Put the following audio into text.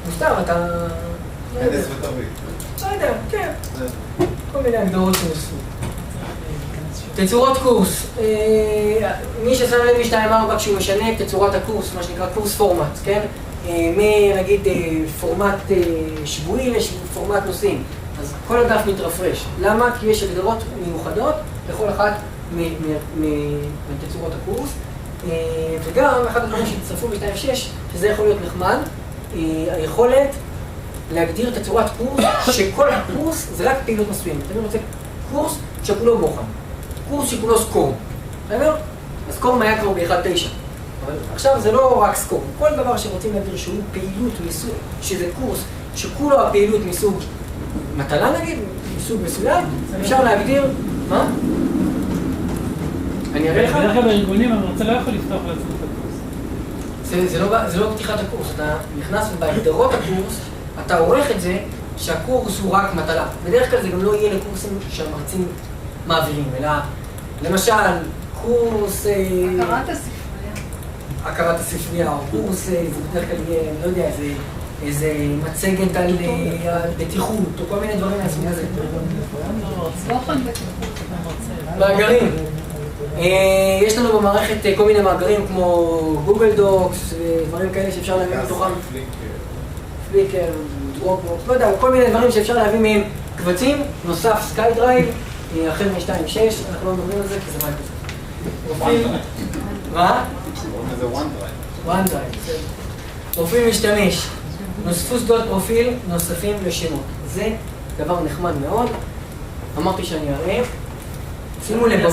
מוסתר, אתה... אנס ותרבית. לא יודע, כן. כל מיני הגדרות שנוספו. תצורות קורס. מי ששם לב מ2-4 כשהוא משנה את תצורת הקורס, מה שנקרא קורס פורמט, כן? מנגיד פורמט שבועי לפורמט נושאים. אז כל הדף מתרפרש. למה? כי יש הגדרות מיוחדות לכל אחת מתצורות הקורס. וגם אחד הדברים שהצטרפו ב2.6, שזה יכול להיות נחמד, היכולת להגדיר את תצורת קורס, שכל הקורס זה רק פעילות מסוימת. אני רוצה קורס שכולו בוחן, קורס שכולו סקור, בסדר? הסקור היה כבר ב1.9, אבל עכשיו זה לא רק סקור, כל דבר שרוצים להגדיר שהוא פעילות מסוג, שזה קורס שכולו הפעילות מסוג מטלה נגיד, מסוג מסוים, אפשר להגדיר, מה? אני אראה לך? בדרך כלל בארגונים המרצה לא יכול לפתוח לעצמו את הקורס. זה לא פתיחת הקורס, אתה נכנס ובהגדרות הקורס, אתה עורך את זה שהקורס הוא רק מטלה. בדרך כלל זה גם לא יהיה לקורסים שהמרצים מעבירים, אלא למשל קורס... הכרת הספרייה, או קורס, זה בדרך כלל יהיה, אני לא יודע, איזה מצגת על בטיחות, או כל מיני דברים מהסוג הזה. מאגרים. יש לנו במערכת כל מיני מאגרים כמו גוגל דוקס ודברים כאלה שאפשר להביא מתוכם. פליקר, דרופבוקס, לא יודע, כל מיני דברים שאפשר להביא מהם קבצים, נוסף סקיידרייב, החל מ2.6, אנחנו לא מדברים על זה כי זה מייקרוסופט. מה? זה OneDrive. OneDrive, פרופיל משתמש. נוספו שדות פרופיל נוספים לשמות. זה דבר נחמד מאוד. אמרתי שאני אראה. שימו לב,